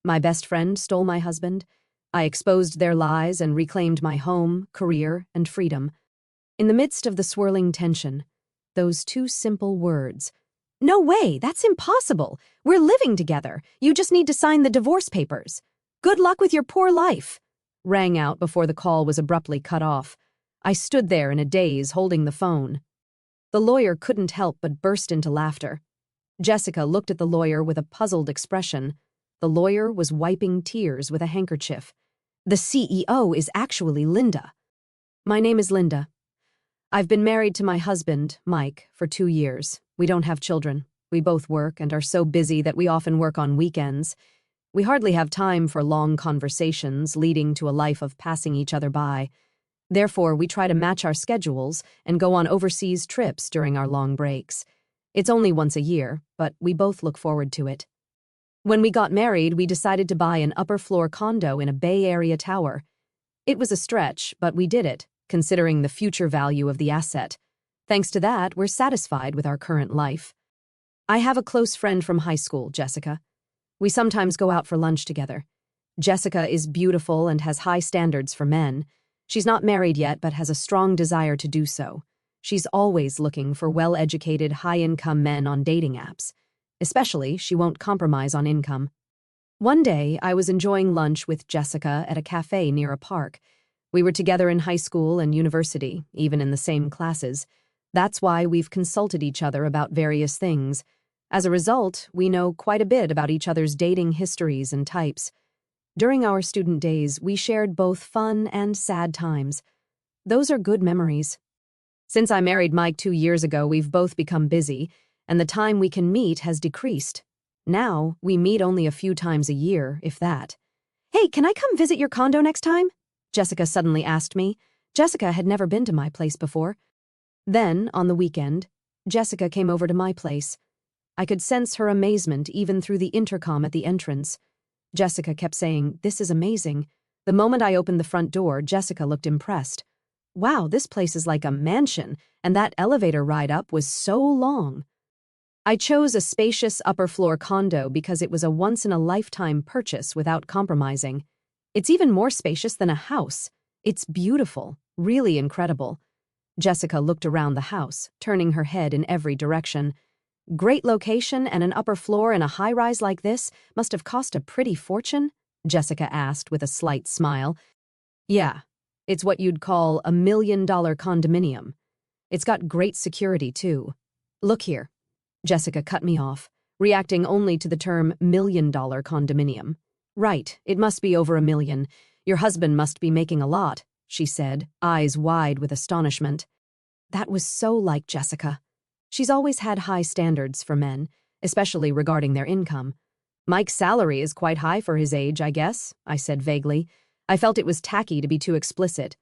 My best friend stole my husband. I exposed their lies and reclaimed my home, career, and freedom. In the midst of the swirling tension, those two simple words, "No way, that's impossible. We're living together. You just need to sign the divorce papers. Good luck with your poor life," rang out before the call was abruptly cut off. I stood there in a daze, holding the phone. The lawyer couldn't help but burst into laughter. Jessica looked at the lawyer with a puzzled expression. The lawyer was wiping tears with a handkerchief. "The CEO is actually Linda." "My name is Linda. I've been married to my husband, Mike, for 2 years. We don't have children. We both work and are so busy that we often work on weekends. We hardly have time for long conversations, leading to a life of passing each other by. Therefore, we try to match our schedules and go on overseas trips during our long breaks. It's only once a year, but we both look forward to it. When we got married, we decided to buy an upper-floor condo in a Bay Area tower. It was a stretch, but we did it, considering the future value of the asset. Thanks to that, we're satisfied with our current life. I have a close friend from high school, Jessica. We sometimes go out for lunch together. Jessica is beautiful and has high standards for men. She's not married yet, but has a strong desire to do so. She's always looking for well-educated, high-income men on dating apps. Especially, she won't compromise on income. One day, I was enjoying lunch with Jessica at a cafe near a park. We were together in high school and university, even in the same classes. That's why we've consulted each other about various things. As a result, we know quite a bit about each other's dating histories and types. During our student days, we shared both fun and sad times. Those are good memories. Since I married Mike 2 years ago, we've both become busy, and the time we can meet has decreased. Now, we meet only a few times a year, if that. "Hey, can I come visit your condo next time?" Jessica suddenly asked me. Jessica had never been to my place before. Then, on the weekend, Jessica came over to my place. I could sense her amazement even through the intercom at the entrance. Jessica kept saying, "This is amazing." The moment I opened the front door, Jessica looked impressed. "Wow, this place is like a mansion, and that elevator ride up was so long." I chose a spacious upper-floor condo because it was a once-in-a-lifetime purchase without compromising. It's even more spacious than a house. It's beautiful, really incredible. Jessica looked around the house, turning her head in every direction. "Great location and an upper floor in a high-rise like this must have cost a pretty fortune?" Jessica asked with a slight smile. "Yeah, it's what you'd call a $1 million condominium. It's got great security, too. Look here." Jessica cut me off, reacting only to the term $1 million condominium. "Right, it must be over $1 million. Your husband must be making a lot," she said, eyes wide with astonishment. That was so like Jessica. She's always had high standards for men, especially regarding their income. "Mike's salary is quite high for his age, I guess," I said vaguely. I felt it was tacky to be too explicit.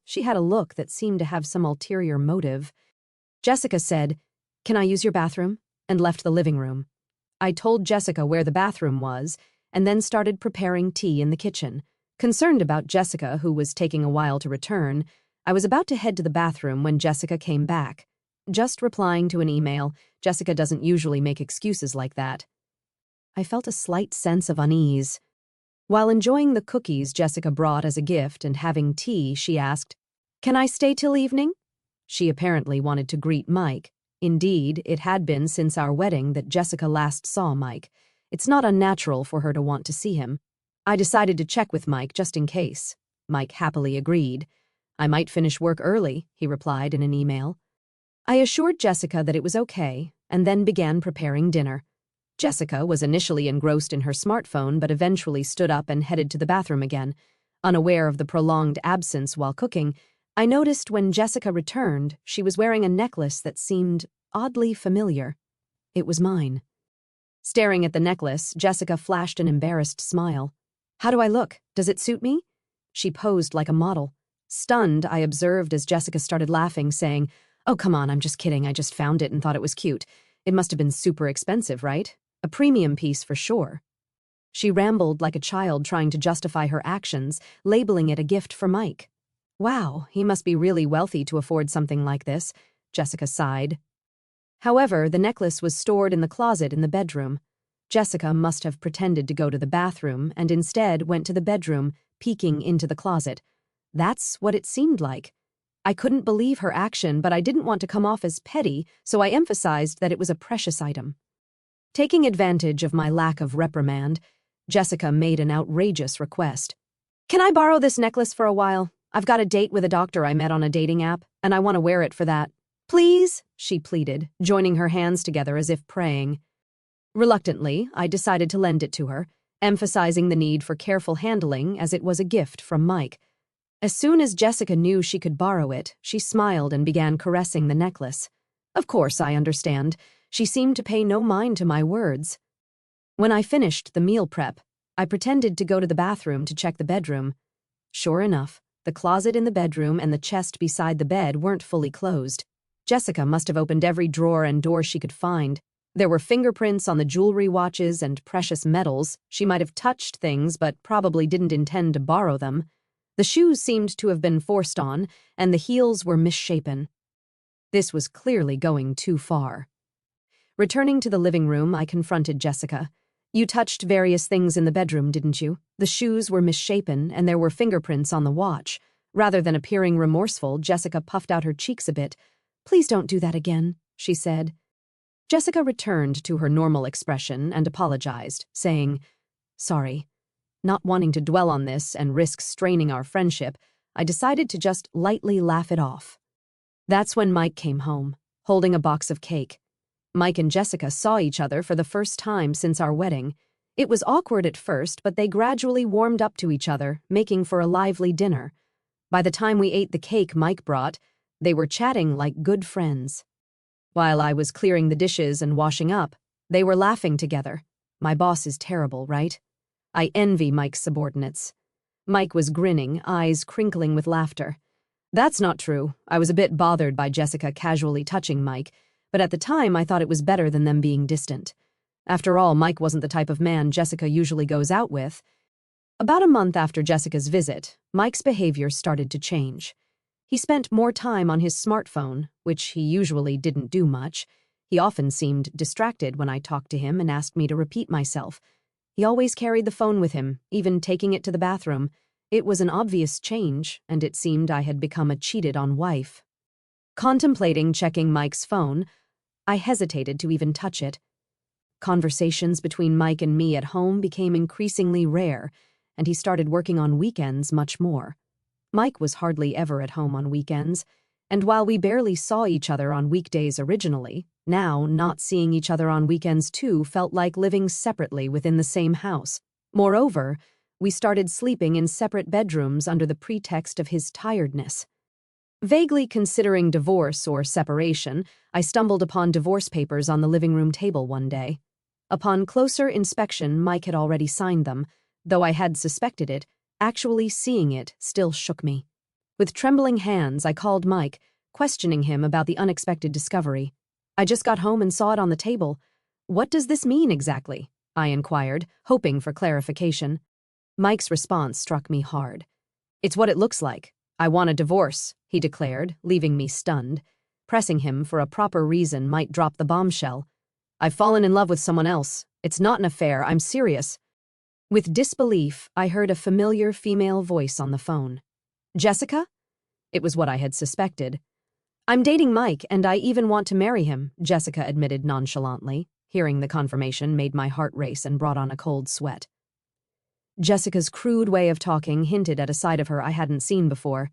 She had a look that seemed to have some ulterior motive. Jessica said, "Can I use your bathroom?" and left the living room. I told Jessica where the bathroom was, and then started preparing tea in the kitchen. Concerned about Jessica, who was taking a while to return, I was about to head to the bathroom when Jessica came back. Just replying to an email, Jessica doesn't usually make excuses like that. I felt a slight sense of unease. While enjoying the cookies Jessica brought as a gift and having tea, she asked, "Can I stay till evening?" She apparently wanted to greet Mike. Indeed, it had been since our wedding that Jessica last saw Mike. It's not unnatural for her to want to see him. I decided to check with Mike just in case. Mike happily agreed. "I might finish work early," he replied in an email. I assured Jessica that it was okay, and then began preparing dinner. Jessica was initially engrossed in her smartphone, but eventually stood up and headed to the bathroom again. Unaware of the prolonged absence while cooking, I noticed when Jessica returned, she was wearing a necklace that seemed oddly familiar. It was mine. Staring at the necklace, Jessica flashed an embarrassed smile. "How do I look? Does it suit me?" She posed like a model. Stunned, I observed as Jessica started laughing, saying, "Oh, come on, I'm just kidding. I just found it and thought it was cute. It must have been super expensive, right? A premium piece for sure." She rambled like a child trying to justify her actions, labeling it a gift for Mike. "Wow, he must be really wealthy to afford something like this," Jessica sighed. However, the necklace was stored in the closet in the bedroom. Jessica must have pretended to go to the bathroom and instead went to the bedroom, peeking into the closet. That's what it seemed like. I couldn't believe her action, but I didn't want to come off as petty, so I emphasized that it was a precious item. Taking advantage of my lack of reprimand, Jessica made an outrageous request. "Can I borrow this necklace for a while? I've got a date with a doctor I met on a dating app, and I want to wear it for that." "Please," she pleaded, joining her hands together as if praying. Reluctantly, I decided to lend it to her, emphasizing the need for careful handling as it was a gift from Mike. As soon as Jessica knew she could borrow it, she smiled and began caressing the necklace. Of course, I understand. She seemed to pay no mind to my words. When I finished the meal prep, I pretended to go to the bathroom to check the bedroom. Sure enough, the closet in the bedroom and the chest beside the bed weren't fully closed. Jessica must have opened every drawer and door she could find. There were fingerprints on the jewelry watches and precious metals. She might have touched things but probably didn't intend to borrow them. The shoes seemed to have been forced on, and the heels were misshapen. This was clearly going too far. Returning to the living room, I confronted Jessica. "You touched various things in the bedroom, didn't you? The shoes were misshapen, and there were fingerprints on the watch." Rather than appearing remorseful, Jessica puffed out her cheeks a bit. "Please don't do that again," she said. Jessica returned to her normal expression and apologized, saying, "Sorry." Not wanting to dwell on this and risk straining our friendship, I decided to just lightly laugh it off. That's when Mike came home, holding a box of cake. Mike and Jessica saw each other for the first time since our wedding. It was awkward at first, but they gradually warmed up to each other, making for a lively dinner. By the time we ate the cake Mike brought, they were chatting like good friends. While I was clearing the dishes and washing up, they were laughing together. My boss is terrible, right? I envy Mike's subordinates. Mike was grinning, eyes crinkling with laughter. That's not true. I was a bit bothered by Jessica casually touching Mike, but at the time I thought it was better than them being distant. After all, Mike wasn't the type of man Jessica usually goes out with. About a month after Jessica's visit, Mike's behavior started to change. He spent more time on his smartphone, which he usually didn't do much. He often seemed distracted when I talked to him and asked me to repeat myself. He always carried the phone with him, even taking it to the bathroom. It was an obvious change, and it seemed I had become a cheated-on wife. Contemplating checking Mike's phone, I hesitated to even touch it. Conversations between Mike and me at home became increasingly rare, and he started working on weekends much more. Mike was hardly ever at home on weekends, and while we barely saw each other on weekdays originally, now not seeing each other on weekends too felt like living separately within the same house. Moreover, we started sleeping in separate bedrooms under the pretext of his tiredness. Vaguely considering divorce or separation, I stumbled upon divorce papers on the living room table one day. Upon closer inspection, Mike had already signed them. Though I had suspected it, actually seeing it still shook me. With trembling hands, I called Mike, questioning him about the unexpected discovery. "I just got home and saw it on the table. What does this mean exactly?" I inquired, hoping for clarification. Mike's response struck me hard. "It's what it looks like. I want a divorce," he declared, leaving me stunned. Pressing him for a proper reason might drop the bombshell. "I've fallen in love with someone else. It's not an affair. I'm serious." With disbelief, I heard a familiar female voice on the phone. "Jessica?" It was what I had suspected. "I'm dating Mike, and I even want to marry him," Jessica admitted nonchalantly. Hearing the confirmation made my heart race and brought on a cold sweat. Jessica's crude way of talking hinted at a side of her I hadn't seen before.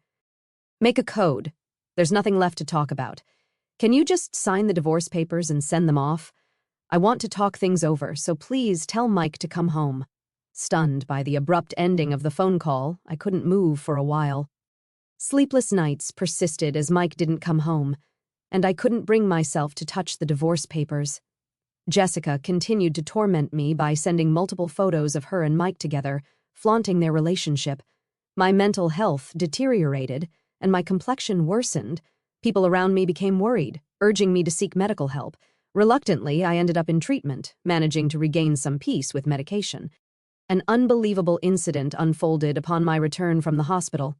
"Make a code. There's nothing left to talk about. Can you just sign the divorce papers and send them off? I want to talk things over, so please tell Mike to come home." Stunned by the abrupt ending of the phone call, I couldn't move for a while. Sleepless nights persisted as Mike didn't come home, and I couldn't bring myself to touch the divorce papers. Jessica continued to torment me by sending multiple photos of her and Mike together, flaunting their relationship. My mental health deteriorated, and my complexion worsened. People around me became worried, urging me to seek medical help. Reluctantly, I ended up in treatment, managing to regain some peace with medication. An unbelievable incident unfolded upon my return from the hospital.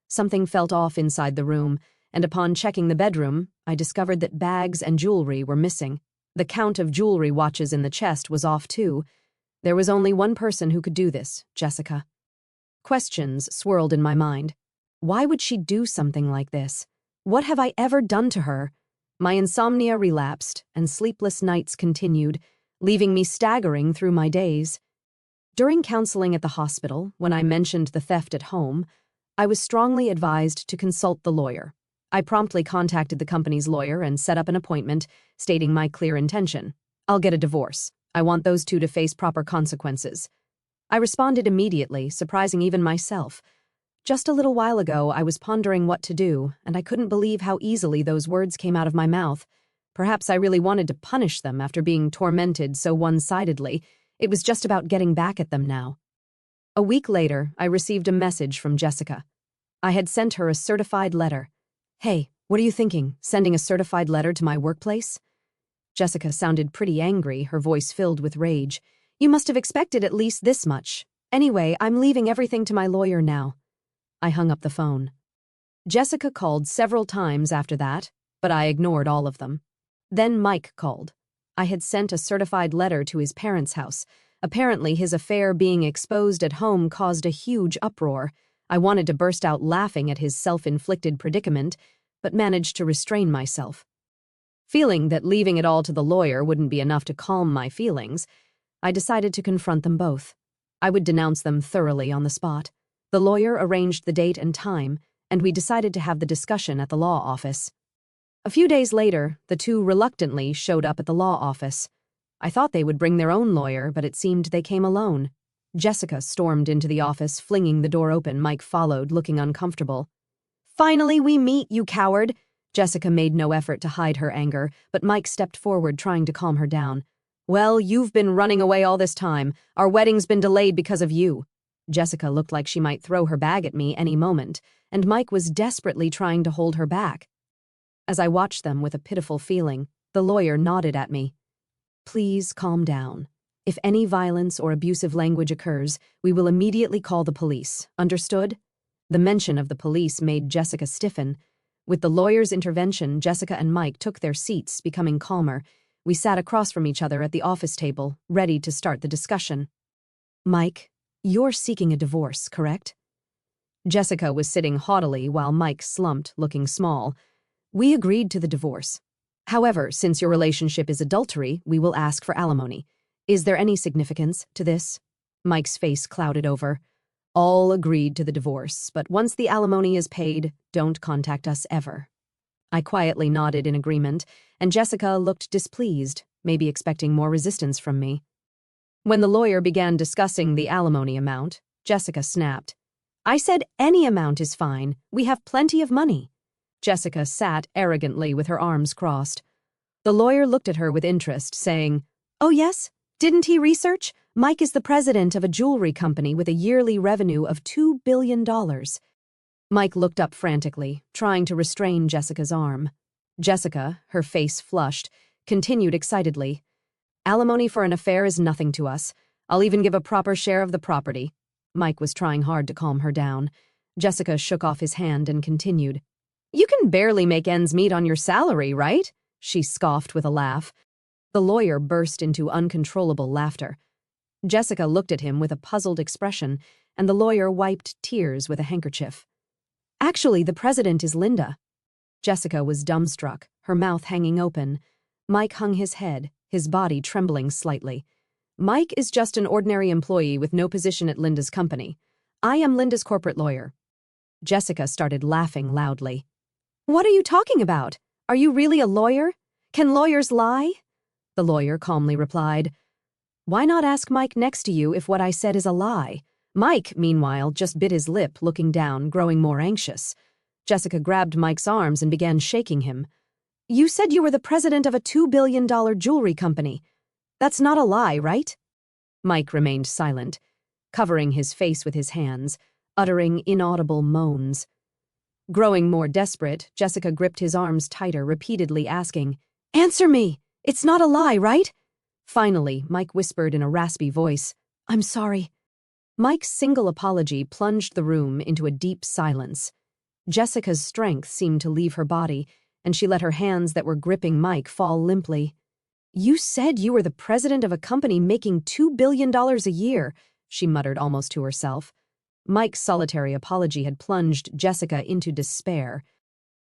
Something felt off inside the room, and upon checking the bedroom, I discovered that bags and jewelry were missing. The count of jewelry watches in the chest was off too. There was only one person who could do this, Jessica. Questions swirled in my mind. Why would she do something like this? What have I ever done to her? My insomnia relapsed, and sleepless nights continued, leaving me staggering through my days. During counseling at the hospital, when I mentioned the theft at home, I was strongly advised to consult the lawyer. I promptly contacted the company's lawyer and set up an appointment, stating my clear intention. I'll get a divorce. I want those two to face proper consequences. I responded immediately, surprising even myself. Just a little while ago, I was pondering what to do, and I couldn't believe how easily those words came out of my mouth. Perhaps I really wanted to punish them after being tormented so one-sidedly. It was just about getting back at them now. A week later, I received a message from Jessica. I had sent her a certified letter. Hey, what are you thinking, sending a certified letter to my workplace? Jessica sounded pretty angry, her voice filled with rage. You must have expected at least this much. Anyway, I'm leaving everything to my lawyer now. I hung up the phone. Jessica called several times after that, but I ignored all of them. Then Mike called. I had sent a certified letter to his parents' house. Apparently, his affair being exposed at home caused a huge uproar. I wanted to burst out laughing at his self-inflicted predicament, but managed to restrain myself. Feeling that leaving it all to the lawyer wouldn't be enough to calm my feelings, I decided to confront them both. I would denounce them thoroughly on the spot. The lawyer arranged the date and time, and we decided to have the discussion at the law office. A few days later, the two reluctantly showed up at the law office. I thought they would bring their own lawyer, but it seemed they came alone. Jessica stormed into the office, flinging the door open. Mike followed, looking uncomfortable. Finally, we meet, you coward! Jessica made no effort to hide her anger, but Mike stepped forward, trying to calm her down. Well, you've been running away all this time. Our wedding's been delayed because of you. Jessica looked like she might throw her bag at me any moment, and Mike was desperately trying to hold her back. As I watched them with a pitiful feeling, the lawyer nodded at me. Please calm down. If any violence or abusive language occurs, we will immediately call the police. Understood? The mention of the police made Jessica stiffen. With the lawyer's intervention, Jessica and Mike took their seats, becoming calmer. We sat across from each other at the office table, ready to start the discussion. Mike, you're seeking a divorce, correct? Jessica was sitting haughtily while Mike slumped, looking small. We agreed to the divorce. However, since your relationship is adultery, we will ask for alimony. Is there any significance to this? Mike's face clouded over. All agreed to the divorce, but once the alimony is paid, don't contact us ever. I quietly nodded in agreement, and Jessica looked displeased, maybe expecting more resistance from me. When the lawyer began discussing the alimony amount, Jessica snapped. I said any amount is fine. We have plenty of money. Jessica sat arrogantly with her arms crossed. The lawyer looked at her with interest, saying, Oh yes? Didn't he research? Mike is the president of a jewelry company with a yearly revenue of $2 billion. Mike looked up frantically, trying to restrain Jessica's arm. Jessica, her face flushed, continued excitedly. Alimony for an affair is nothing to us. I'll even give a proper share of the property. Mike was trying hard to calm her down. Jessica shook off his hand and continued. You can barely make ends meet on your salary, right? She scoffed with a laugh. The lawyer burst into uncontrollable laughter. Jessica looked at him with a puzzled expression, and the lawyer wiped tears with a handkerchief. Actually, the president is Linda. Jessica was dumbstruck, her mouth hanging open. Mike hung his head, his body trembling slightly. Mike is just an ordinary employee with no position at Linda's company. I am Linda's corporate lawyer. Jessica started laughing loudly. What are you talking about? Are you really a lawyer? Can lawyers lie? The lawyer calmly replied, Why not ask Mike next to you if what I said is a lie? Mike, meanwhile, just bit his lip, looking down, growing more anxious. Jessica grabbed Mike's arms and began shaking him. You said you were the president of a $2 billion jewelry company. That's not a lie, right? Mike remained silent, covering his face with his hands, uttering inaudible moans. Growing more desperate, Jessica gripped his arms tighter, repeatedly asking, Answer me! It's not a lie, right? Finally, Mike whispered in a raspy voice, I'm sorry. Mike's single apology plunged the room into a deep silence. Jessica's strength seemed to leave her body, and she let her hands that were gripping Mike fall limply. You said you were the president of a company making $2 billion a year, she muttered almost to herself. Mike's solitary apology had plunged Jessica into despair.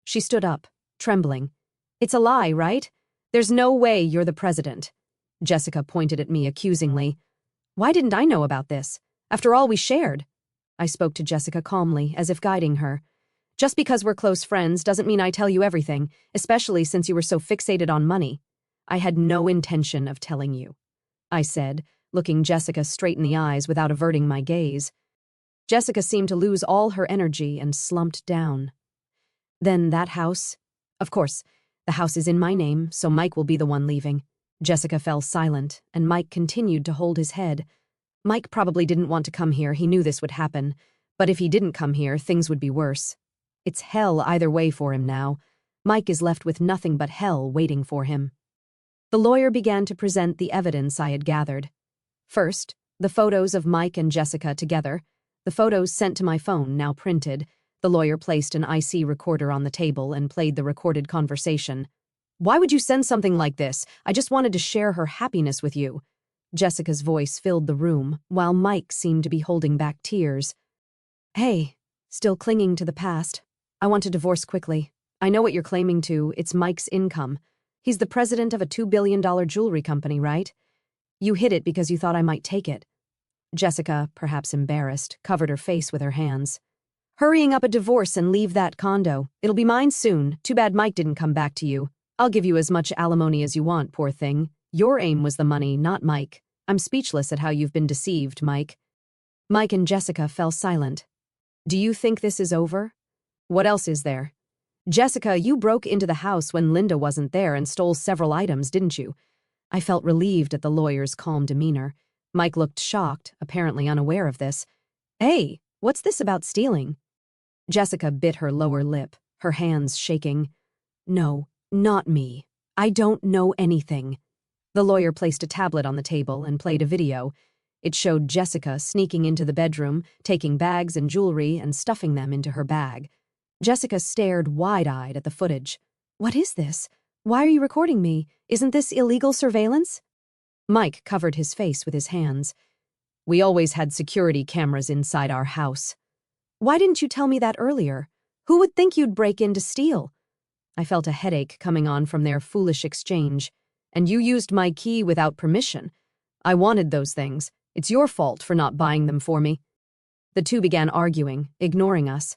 She stood up, trembling. It's a lie, right? There's no way you're the president. Jessica pointed at me accusingly. Why didn't I know about this? After all we shared. I spoke to Jessica calmly, as if guiding her. Just because we're close friends doesn't mean I tell you everything, especially since you were so fixated on money. I had no intention of telling you, I said, looking Jessica straight in the eyes without averting my gaze. Jessica seemed to lose all her energy and slumped down. Then that house? Of course, the house is in my name, so Mike will be the one leaving. Jessica fell silent, and Mike continued to hold his head. Mike probably didn't want to come here, he knew this would happen. But if he didn't come here, things would be worse. It's hell either way for him now. Mike is left with nothing but hell waiting for him. The lawyer began to present the evidence I had gathered. First, the photos of Mike and Jessica together. The photos sent to my phone, now printed. The lawyer placed an IC recorder on the table and played the recorded conversation. Why would you send something like this? I just wanted to share her happiness with you. Jessica's voice filled the room, while Mike seemed to be holding back tears. Hey, still clinging to the past. I want to divorce quickly. I know what you're claiming to. It's Mike's income. He's the president of a $2 billion jewelry company, right? You hid it because you thought I might take it. Jessica, perhaps embarrassed, covered her face with her hands. Hurrying up a divorce and leave that condo. It'll be mine soon. Too bad Mike didn't come back to you. I'll give you as much alimony as you want, poor thing. Your aim was the money, not Mike. I'm speechless at how you've been deceived, Mike. Mike and Jessica fell silent. Do you think this is over? What else is there? Jessica, you broke into the house when Linda wasn't there and stole several items, didn't you? I felt relieved at the lawyer's calm demeanor. Mike looked shocked, apparently unaware of this. Hey, what's this about stealing? Jessica bit her lower lip, her hands shaking. No, not me. I don't know anything. The lawyer placed a tablet on the table and played a video. It showed Jessica sneaking into the bedroom, taking bags and jewelry and stuffing them into her bag. Jessica stared wide-eyed at the footage. What is this? Why are you recording me? Isn't this illegal surveillance? Mike covered his face with his hands. We always had security cameras inside our house. Why didn't you tell me that earlier? Who would think you'd break in to steal? I felt a headache coming on from their foolish exchange. And you used my key without permission. I wanted those things. It's your fault for not buying them for me. The two began arguing, ignoring us.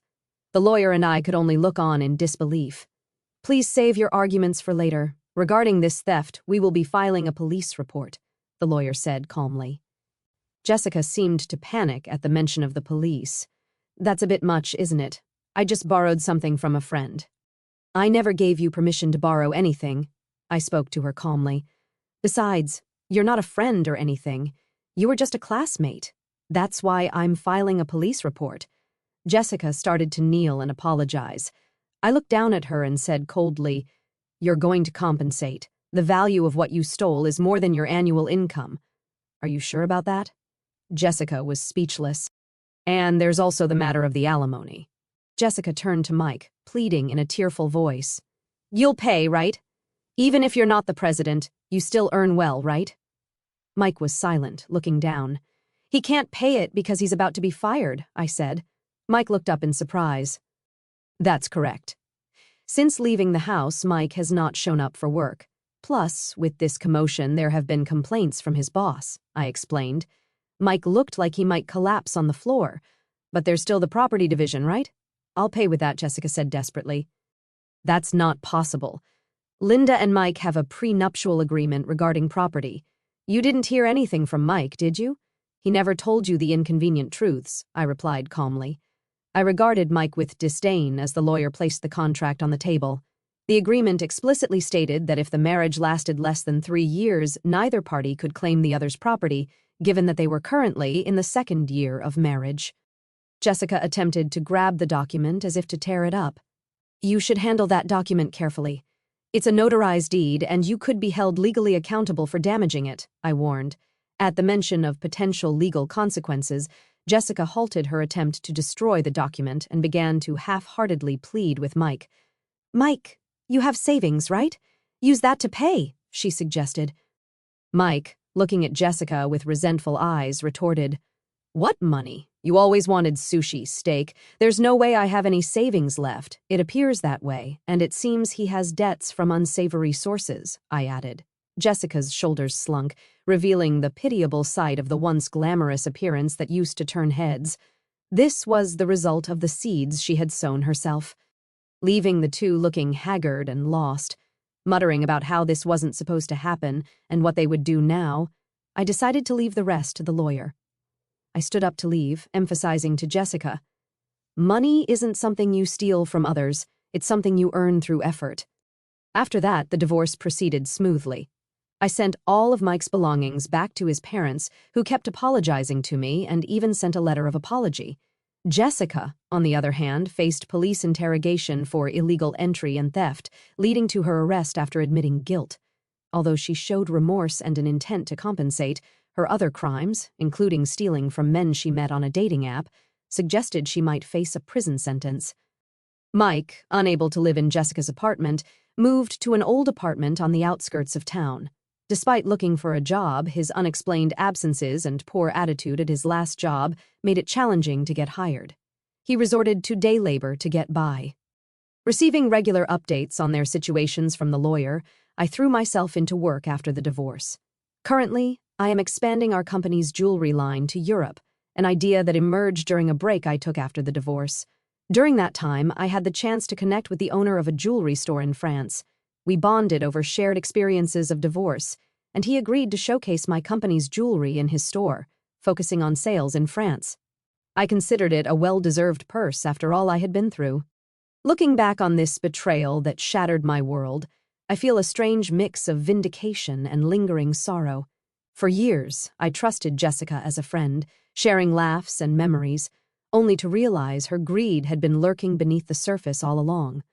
The lawyer and I could only look on in disbelief. Please save your arguments for later. Regarding this theft, we will be filing a police report, the lawyer said calmly. Jessica seemed to panic at the mention of the police. That's a bit much, isn't it? I just borrowed something from a friend. I never gave you permission to borrow anything. I spoke to her calmly. Besides, you're not a friend or anything. You were just a classmate. That's why I'm filing a police report. Jessica started to kneel and apologize. I looked down at her and said coldly, You're going to compensate. The value of what you stole is more than your annual income. Are you sure about that? Jessica was speechless. And there's also the matter of the alimony. Jessica turned to Mike, pleading in a tearful voice. You'll pay, right? Even if you're not the president, you still earn well, right? Mike was silent, looking down. He can't pay it because he's about to be fired, I said. Mike looked up in surprise. That's correct. Since leaving the house, Mike has not shown up for work. Plus, with this commotion, there have been complaints from his boss, I explained. Mike looked like he might collapse on the floor. But there's still the property division, right? I'll pay with that, Jessica said desperately. That's not possible. Linda and Mike have a prenuptial agreement regarding property. You didn't hear anything from Mike, did you? He never told you the inconvenient truths, I replied calmly. I regarded Mike with disdain as the lawyer placed the contract on the table. The agreement explicitly stated that if the marriage lasted less than 3 years, neither party could claim the other's property, given that they were currently in the 2nd year of marriage. Jessica attempted to grab the document as if to tear it up. You should handle that document carefully. It's a notarized deed, and you could be held legally accountable for damaging it, I warned. At the mention of potential legal consequences, Jessica halted her attempt to destroy the document and began to half-heartedly plead with Mike. Mike, you have savings, right? Use that to pay, she suggested. Mike, looking at Jessica with resentful eyes, retorted, "What money? You always wanted sushi, steak. There's no way I have any savings left. It appears that way, and it seems he has debts from unsavory sources," I added. Jessica's shoulders slunk, revealing the pitiable sight of the once glamorous appearance that used to turn heads. This was the result of the seeds she had sown herself, leaving the two looking haggard and lost. Muttering about how this wasn't supposed to happen and what they would do now, I decided to leave the rest to the lawyer. I stood up to leave, emphasizing to Jessica, "Money isn't something you steal from others, it's something you earn through effort." After that, the divorce proceeded smoothly. I sent all of Mike's belongings back to his parents, who kept apologizing to me and even sent a letter of apology. Jessica, on the other hand, faced police interrogation for illegal entry and theft, leading to her arrest after admitting guilt. Although she showed remorse and an intent to compensate, her other crimes, including stealing from men she met on a dating app, suggested she might face a prison sentence. Mike, unable to live in Jessica's apartment, moved to an old apartment on the outskirts of town. Despite looking for a job, his unexplained absences and poor attitude at his last job made it challenging to get hired. He resorted to day labor to get by. Receiving regular updates on their situations from the lawyer, I threw myself into work after the divorce. Currently, I am expanding our company's jewelry line to Europe, an idea that emerged during a break I took after the divorce. During that time, I had the chance to connect with the owner of a jewelry store in France. We bonded over shared experiences of divorce, and he agreed to showcase my company's jewelry in his store, focusing on sales in France. I considered it a well-deserved purse after all I had been through. Looking back on this betrayal that shattered my world, I feel a strange mix of vindication and lingering sorrow. For years, I trusted Jessica as a friend, sharing laughs and memories, only to realize her greed had been lurking beneath the surface all along.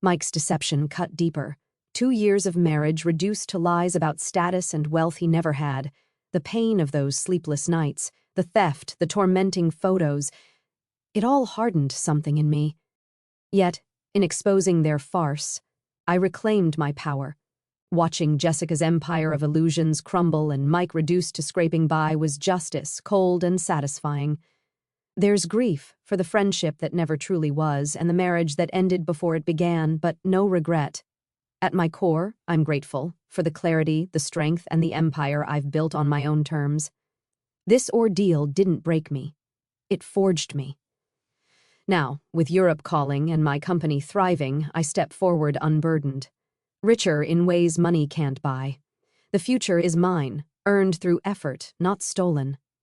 Mike's deception cut deeper. 2 years of marriage reduced to lies about status and wealth he never had. The pain of those sleepless nights, the theft, the tormenting photos, it all hardened something in me. Yet, in exposing their farce, I reclaimed my power. Watching Jessica's empire of illusions crumble and Mike reduced to scraping by was justice, cold and satisfying. There's grief for the friendship that never truly was and the marriage that ended before it began, but no regret. At my core, I'm grateful for the clarity, the strength, and the empire I've built on my own terms. This ordeal didn't break me. It forged me. Now, with Europe calling and my company thriving, I step forward unburdened. Richer in ways money can't buy. The future is mine, earned through effort, not stolen.